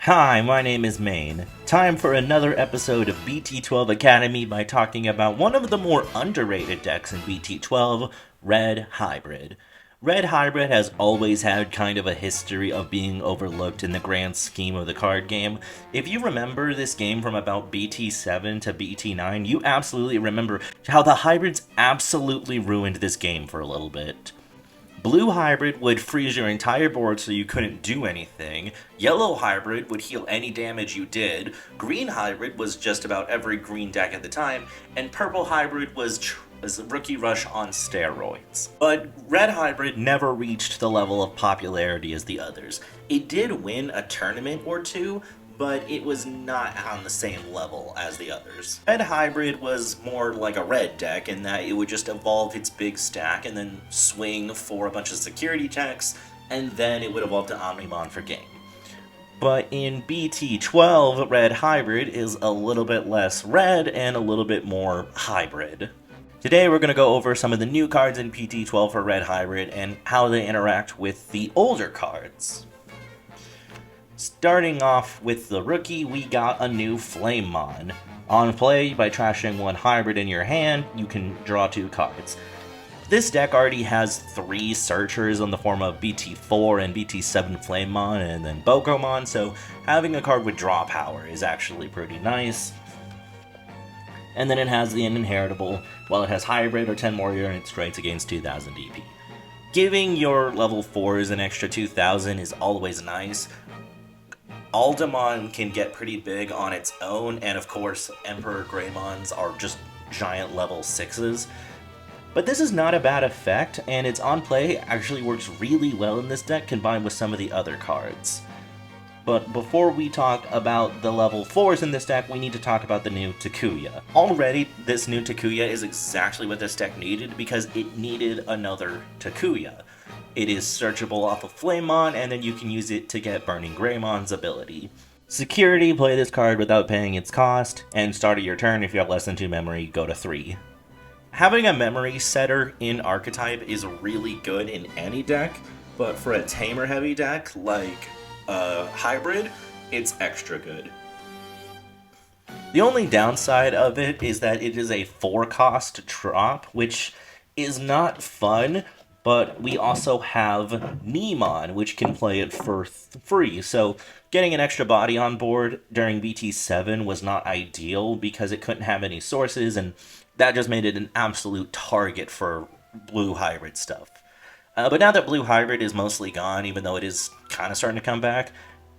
Hi, my name is Maine. Time for another episode of BT12 Academy by talking about one of the more underrated decks in BT12, Red Hybrid. Red Hybrid has always had kind of a history of being overlooked in the grand scheme of the card game. If you remember this game from about BT7 to BT9, you absolutely remember how the hybrids absolutely ruined this game for a little bit. Blue Hybrid would freeze your entire board so you couldn't do anything. Yellow Hybrid would heal any damage you did. Green Hybrid was just about every green deck at the time. And Purple Hybrid was Rookie Rush on steroids. But Red Hybrid never reached the level of popularity as the others. It did win a tournament or two, but it was not on the same level as the others. Red Hybrid was more like a red deck in that it would just evolve its big stack and then swing for a bunch of security checks, and then it would evolve to Omnimon for game. But in BT12, Red Hybrid is a little bit less red and a little bit more hybrid. Today we're going to go over some of the new cards in BT12 for Red Hybrid and how they interact with the older cards. Starting off with the rookie, we got a new Flamemon. On play, by trashing one hybrid in your hand, you can draw 2 cards. This deck already has 3 searchers in the form of BT4 and BT7 Flamemon and then Bokomon, so having a card with draw power is actually pretty nice. And then it has the inheritable, while it has hybrid or 10 warrior and it strikes against 2000 DP. Giving your level 4s an extra 2000 is always nice. Aldemon can get pretty big on its own, and of course, Emperor Greymons are just giant level 6s. But this is not a bad effect, and its on-play actually works really well in this deck combined with some of the other cards. But before we talk about the level 4s in this deck, we need to talk about the new Takuya. Already, this new Takuya is exactly what this deck needed because it needed another Takuya. It is searchable off of Flamemon, and then you can use it to get Burning Greymon's ability. Security, play this card without paying its cost, and start of your turn if you have less than 2 memory, go to 3. Having a memory setter in Archetype is really good in any deck, but for a tamer heavy deck like Hybrid, it's extra good. The only downside of it is that it is a 4-cost drop, which is not fun. But we also have Digimon, which can play it for free, so getting an extra body on board during BT7 was not ideal because it couldn't have any sources, and that just made it an absolute target for Blue Hybrid stuff. But now that Blue Hybrid is mostly gone, even though it is kind of starting to come back,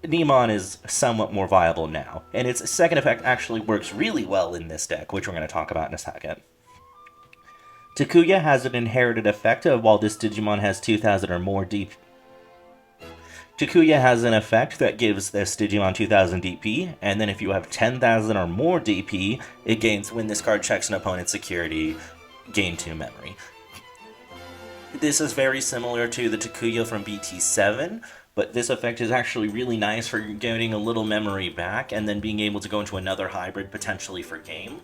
Digimon is somewhat more viable now, and its second effect actually works really well in this deck, which we're going to talk about in a second. Takuya has an inherited effect of while this Digimon has 2000 or more DP. Takuya has an effect that gives this Digimon 2000 DP, and then if you have 10,000 or more DP, it gains when this card checks an opponent's security, gain 2 memory. This is very similar to the Takuya from BT7, but this effect is actually really nice for getting a little memory back and then being able to go into another hybrid potentially for game.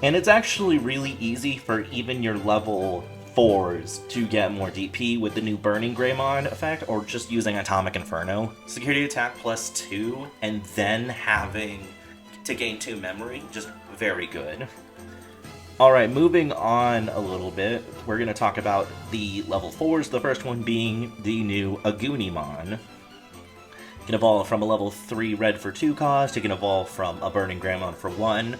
And it's actually really easy for even your level 4s to get more DP with the new Burning Greymon effect, or just using Atomic Inferno. Security attack plus 2, and then having to gain 2 memory, just very good. Alright, moving on a little bit, we're going to talk about the level 4s, the first one being the new Agunimon. Can evolve from a level 3 red for 2 cost, it can evolve from a Burning Greymon for 1.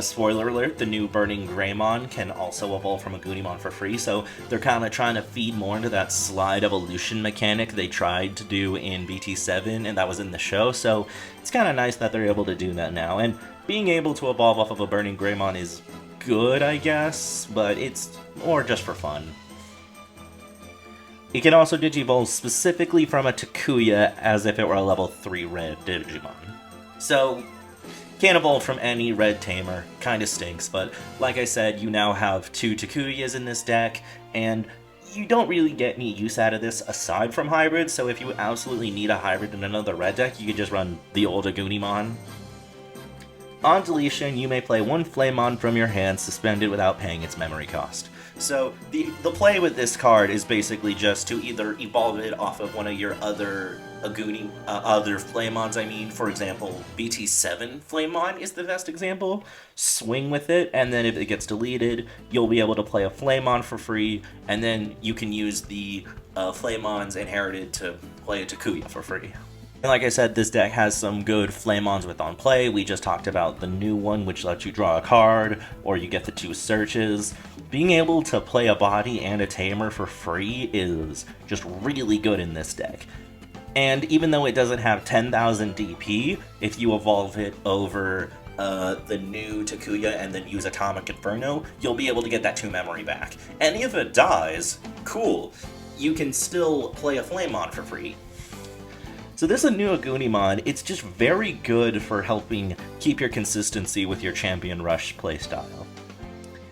Spoiler alert, the new Burning Greymon can also evolve from a Agunimon for free, so they're kind of trying to feed more into that slide evolution mechanic they tried to do in BT7, and that was in the show, so it's kind of nice that they're able to do that now. And being able to evolve off of a Burning Greymon is good, I guess, but it's more just for fun. It can also Digivolve specifically from a Takuya as if it were a level 3 red Digimon. So, can't evolve from any red tamer, kinda stinks, but like I said, you now have 2 Takuyas in this deck, and you don't really get any use out of this aside from hybrids, so if you absolutely need a hybrid in another red deck, you could just run the old Agunimon. On deletion, you may play 1 Flamemon from your hand suspended without paying its memory cost. So the play with this card is basically just to either evolve it off of one of your other other Flamons. I mean, for example, BT7 Flamon is the best example. Swing with it, and then if it gets deleted, you'll be able to play a Flamon for free, and then you can use the Flamons inherited to play a Takuya for free. And like I said, this deck has some good Flamons with on play. We just talked about the new one, which lets you draw a card, or you get the 2 searches. Being able to play a body and a tamer for free is just really good in this deck. And even though it doesn't have 10,000 DP, if you evolve it over the new Takuya and then use Atomic Inferno, you'll be able to get that 2 memory back. And if it dies, cool, you can still play a Flamon for free. So this is a new Agunimon. It's just very good for helping keep your consistency with your Champion Rush playstyle.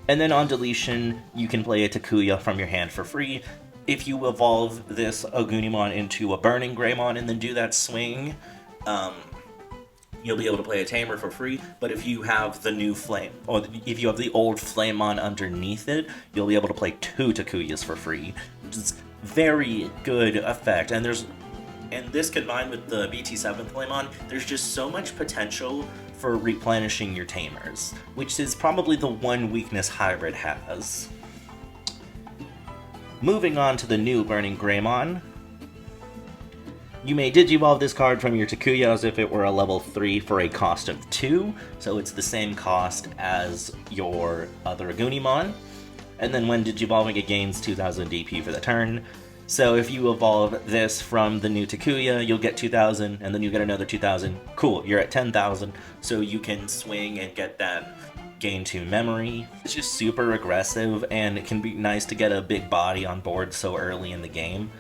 And then on deletion, you can play a Takuya from your hand for free. If you evolve this Agunimon into a Burning Greymon and then do that swing, you'll be able to play a Tamer for free. But if you have the new Flame, or if you have the old Flamon underneath it, you'll be able to play 2 Takuyas for free, which is very good effect. And this combined with the BT7 Flamon, there's just so much potential for replenishing your tamers, which is probably the one weakness Hybrid has. Moving on to the new Burning Greymon. You may Digivolve this card from your Takuya as if it were a level 3 for a cost of 2, so it's the same cost as your other Agunimon. And then when Digivolving, it gains 2000 DP for the turn. So if you evolve this from the new Takuya, you'll get 2,000, and then you get another 2,000. Cool, you're at 10,000, so you can swing and get that gain 2 memory. It's just super aggressive, and it can be nice to get a big body on board so early in the game.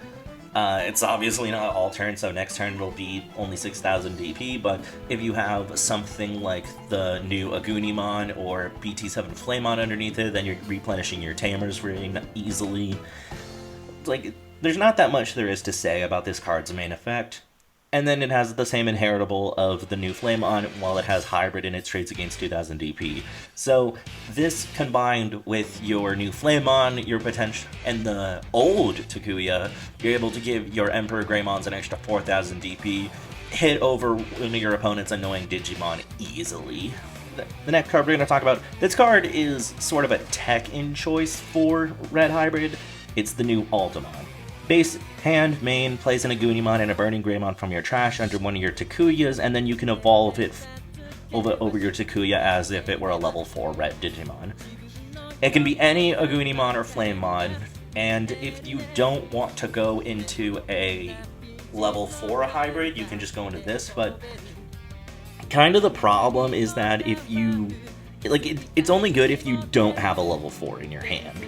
It's obviously not all turn, so next turn it'll be only 6,000 DP, but if you have something like the new Agunimon or BT7 Flamon underneath it, then you're replenishing your tamers very easily. Like, there's not that much there is to say about this card's main effect. And then it has the same inheritable of the new Flamon, while it has Hybrid and it trades against 2000 DP. So this combined with your new Flamon, your potential, and the old Takuya, you're able to give your Emperor Greymons an extra 4000 DP, hit over one of your opponent's annoying Digimon easily. The next card we're going to talk about, this card is sort of a tech-in choice for Red Hybrid. It's the new Altamon. Base hand, main, place an Agunimon and a Burning Greymon from your trash under one of your Takuyas, and then you can evolve it over your Takuya as if it were a level 4 red Digimon. It can be any Agunimon or Flamemon, and if you don't want to go into a level 4 hybrid, you can just go into this, but kind of the problem is that if you... it's only good if you don't have a level 4 in your hand.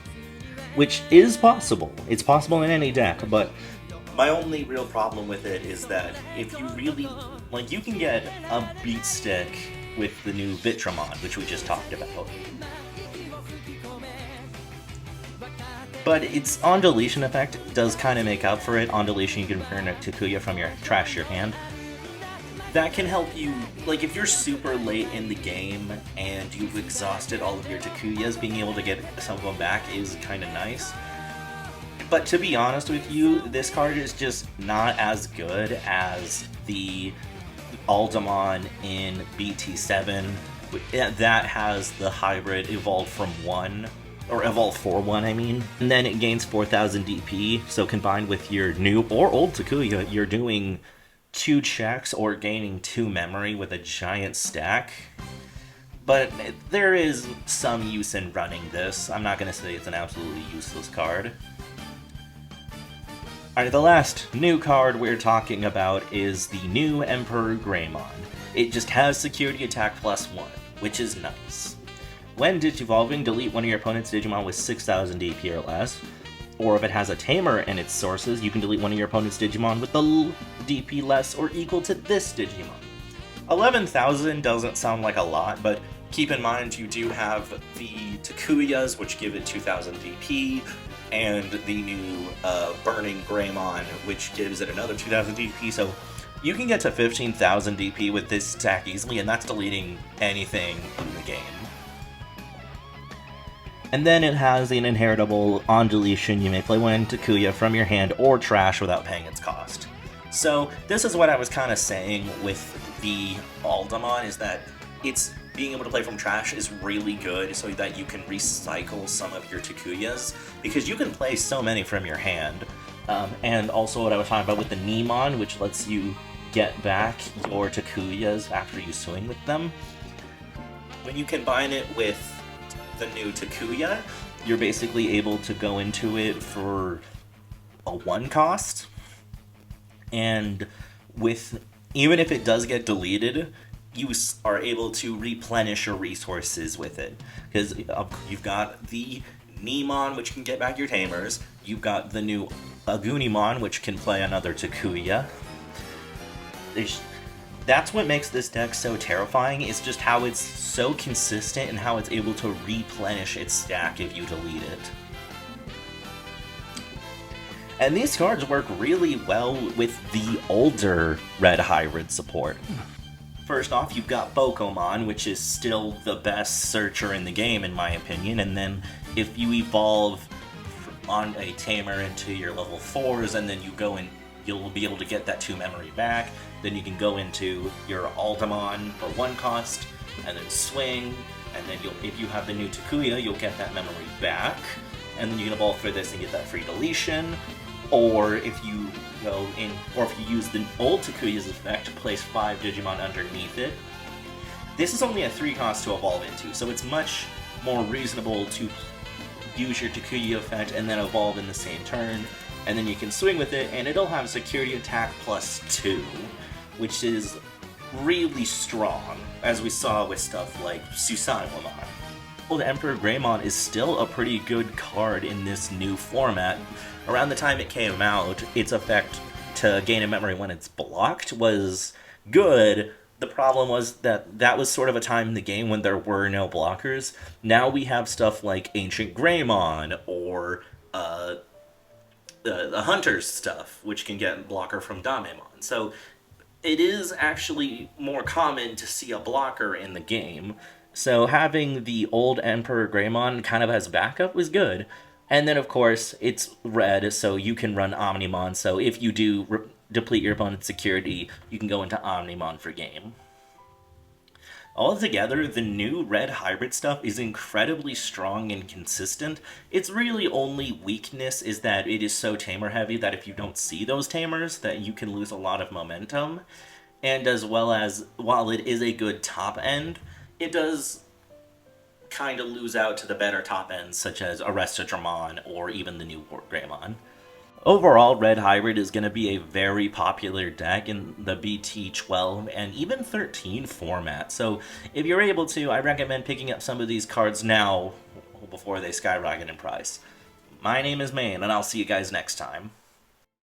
Which is possible. It's possible in any deck, but my only real problem with it is that if you really... you can get a beat stick with the new Vitramon, which we just talked about. But its on deletion effect does kind of make up for it. On deletion, you can return a Takuya from your trash your hand. That can help you, if you're super late in the game and you've exhausted all of your Takuyas, being able to get some of them back is kind of nice. But to be honest with you, this card is just not as good as the Altamon in BT7. That has the hybrid evolve from 1, or evolve for 1, I mean. And then it gains 4000 DP, so combined with your new or old Takuya, you're doing 2 checks or gaining 2 memory with a giant stack. But there is some use in running this. I'm not going to say it's an absolutely useless card. Alright, the last new card we're talking about is the new Emperor Greymon. It just has security attack +1, which is nice. When Digivolving, delete one of your opponent's Digimon with 6000 DP or less. Or if it has a Tamer in its sources, you can delete one of your opponent's Digimon with the DP less or equal to this Digimon. 11,000 doesn't sound like a lot, but keep in mind you do have the Takuyas, which give it 2000 DP, and the new Burning Greymon, which gives it another 2000 DP, so you can get to 15,000 DP with this stack easily, and that's deleting anything in the game. And then it has an inheritable on deletion. You may play one Takuya from your hand or trash without paying its cost. So this is what I was kind of saying with the Aldemon, is that it's being able to play from trash is really good so that you can recycle some of your Takuyas, because you can play so many from your hand. And also what I was talking about with the Nemon, which lets you get back your Takuyas after you swing with them. When you combine it with the new Takuya, you're basically able to go into it for a 1 cost. And with, even if it does get deleted, you are able to replenish your resources with it. Because you've got the Nemon, which can get back your tamers. You've got the new Agunimon, which can play another Takuya. That's what makes this deck so terrifying, is just how it's so consistent and how it's able to replenish its stack if you delete it. And these cards work really well with the older Red Hybrid support. First off, you've got Bokomon, which is still the best searcher in the game, in my opinion, and then if you evolve on a tamer into your level 4s, and then you go in, you'll be able to get that 2 memory back. Then you can go into your Aldemon for 1 cost, and then swing, and then if you have the new Takuya, you'll get that memory back, and then you can evolve for this and get that free deletion. Or if you go in, or if you use the old Takuya's effect, place 5 Digimon underneath it. This is only a 3 cost to evolve into, so it's much more reasonable to use your Takuya effect and then evolve in the same turn, and then you can swing with it, and it'll have security attack +2, which is really strong, as we saw with stuff like Susanmon. Well, the Emperor Greymon is still a pretty good card in this new format. Around the time it came out, its effect to gain a memory when it's blocked was good. The problem was that that was sort of a time in the game when there were no blockers. Now we have stuff like Ancient Greymon, or the Hunter's stuff, which can get blocker from Damemon. So it is actually more common to see a blocker in the game. So having the old Emperor Greymon kind of as backup was good. And then, of course, it's red, so you can run Omnimon. So if you do deplete your opponent's security, you can go into Omnimon for game. Altogether, the new red hybrid stuff is incredibly strong and consistent. Its really only weakness is that it is so tamer heavy that if you don't see those tamers, that you can lose a lot of momentum. And as well as, while it is a good top end, it does kind of lose out to the better top ends, such as Arrestadramon or even the new Greymon. Overall, Red Hybrid is going to be a very popular deck in the BT12 and even 13 format, so if you're able to, I recommend picking up some of these cards now before they skyrocket in price. My name is Maine, and I'll see you guys next time.